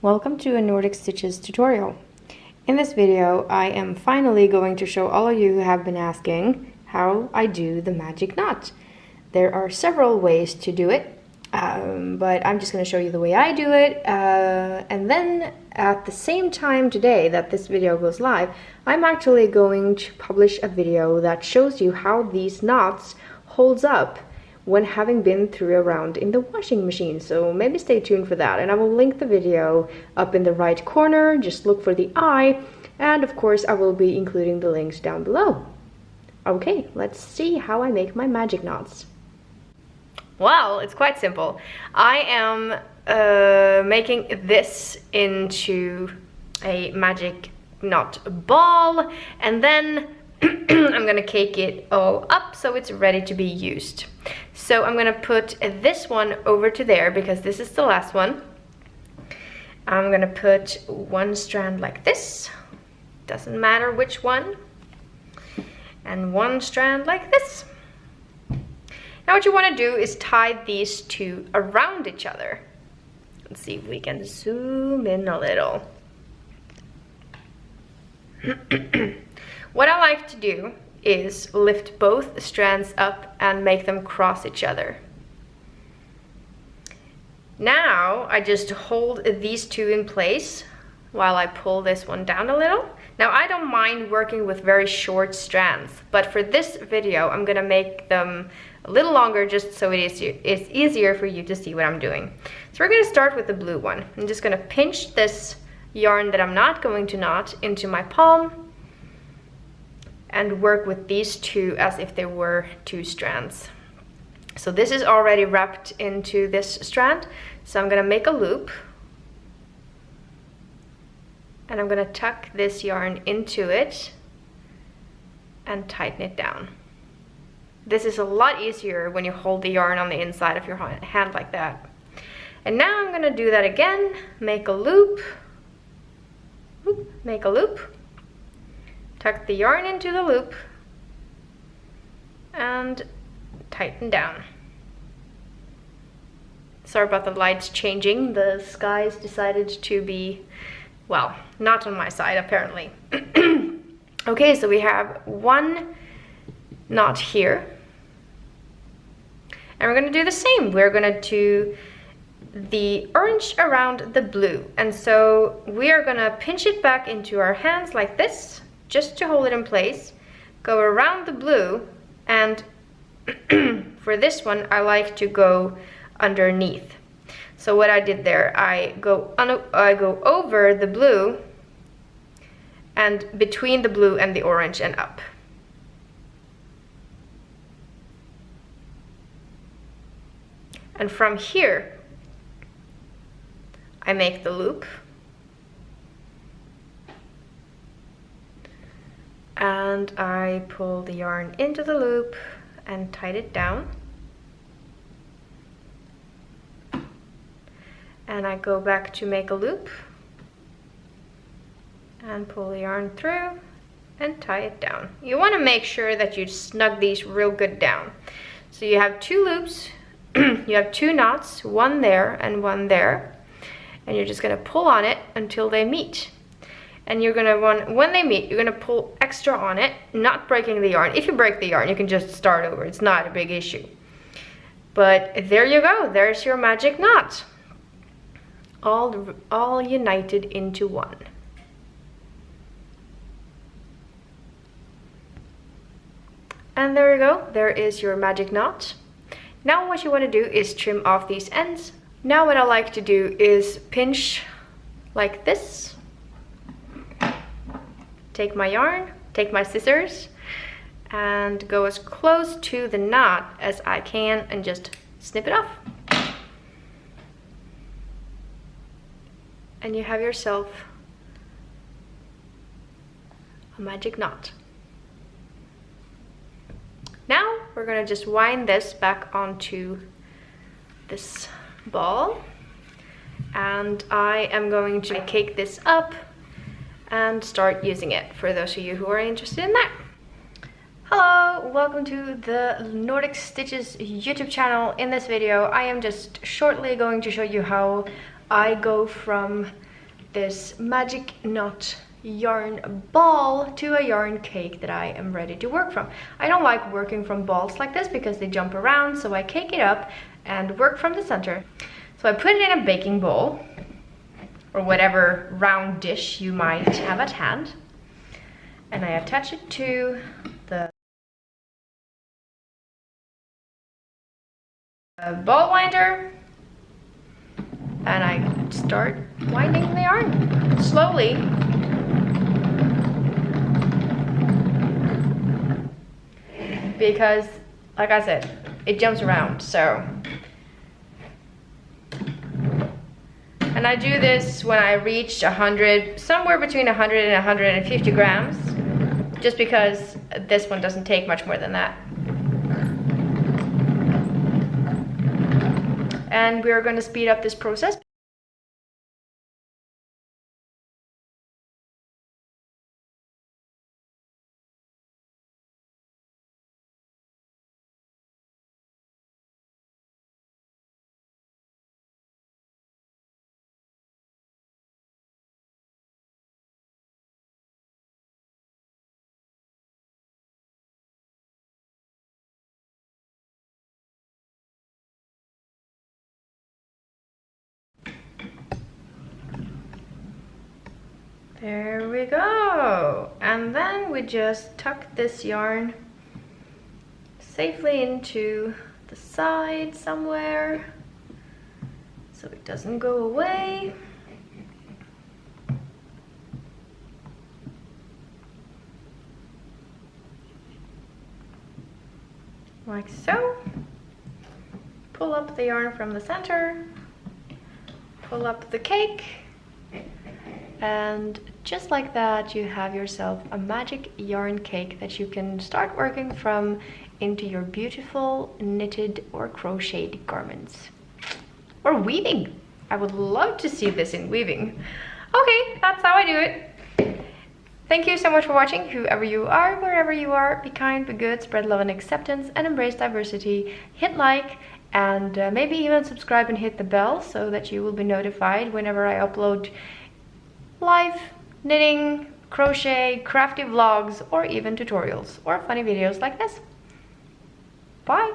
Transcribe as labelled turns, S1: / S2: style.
S1: Welcome to a Nordic Stitches tutorial. In this video, I am finally going to show all of you who have been asking how I do the magic knot. There are several ways to do it, but I'm just going to show you the way I do it. And then at the same time today that this video goes live, I'm actually going to publish a video that shows you how these knots holds up when having been through a round in the washing machine. So maybe stay tuned for that, and I will link the video up in the right corner. Just look for the eye, and of course I will be including the links down below. Okay, let's see how I make my magic knots. Well, it's quite simple. I am making this into a magic knot ball, and then I'm gonna cake it all up so it's ready to be used. So I'm gonna put this one over to there because this is the last one. I'm gonna put one strand like this, doesn't matter which one, and one strand like this. Now what you want to do is tie these two around each other. Let's see if we can zoom in a little. What I like to do is lift both strands up and make them cross each other. Now I just hold these two in place while I pull this one down a little. Now I don't mind working with very short strands, but for this video I'm gonna make them a little longer just so it's easier for you to see what I'm doing. So we're gonna start with the blue one. I'm just gonna pinch this yarn that I'm not going to knot into my palm and work with these two as if they were two strands. So this is already wrapped into this strand, so I'm gonna make a loop, and I'm gonna tuck this yarn into it and tighten it down. This is a lot easier when you hold the yarn on the inside of your hand like that. And now I'm gonna do that again, make a loop, make a loop, tuck the yarn into the loop, and tighten down. Sorry about the lights changing. The skies decided to be, well, not on my side apparently. Okay, so we have one knot here. And we're gonna do the same. We're gonna do the orange around the blue. And so we are gonna pinch it back into our hands like this, just to hold it in place, go around the blue, and for this one I like to go underneath. So what I did there, I go over the blue and between the blue and the orange and up. And from here I make the loop, and I pull the yarn into the loop and tie it down, and I go back to make a loop and pull the yarn through and tie it down. You want to make sure that you snug these real good down. So you have two loops, you have two knots, one there and one there, and you're just going to pull on it until they meet. And you're gonna when they meet, you're gonna pull extra on it, not breaking the yarn. If you break the yarn, you can just start over. It's not a big issue. But there you go. There's your magic knot, all united into one. And there you go. There is your magic knot. Now what you want to do is trim off these ends. Now what I like to do is pinch like this. Take my yarn, take my scissors, and go as close to the knot as I can and just snip it off. And you have yourself a magic knot. Now we're gonna just wind this back onto this ball, and I am going to cake this up and start using it for those of you who are interested in that. Hello, welcome to the Nordic Stitches YouTube channel. In this video I am just shortly going to show you how I go from this magic knot yarn ball to a yarn cake that I am ready to work from. I don't like working from balls like this because they jump around, so I cake it up and work from the center. So I put it in a baking bowl or whatever round dish you might have at hand, and I attach it to the ball winder, and I start winding the yarn slowly. Because, like I said, it jumps around, so. And I do this when I reach 100, somewhere between 100 and 150 grams, just because this one doesn't take much more than that. And we're going to speed up this process. There we go. And then we just tuck this yarn safely into the side somewhere so it doesn't go away. Like so. Pull up the yarn from the center, pull up the cake, and just like that you have yourself a magic yarn cake that you can start working from into your beautiful knitted or crocheted garments. Or weaving. I would love to see this in weaving. Okay, that's how I do it. Thank you so much for watching, whoever you are, wherever you are. Be kind, be good, spread love and acceptance, and embrace diversity. Hit like, and maybe even subscribe and hit the bell so that you will be notified whenever I upload live knitting, crochet, crafty vlogs, or even tutorials or funny videos like this. Bye!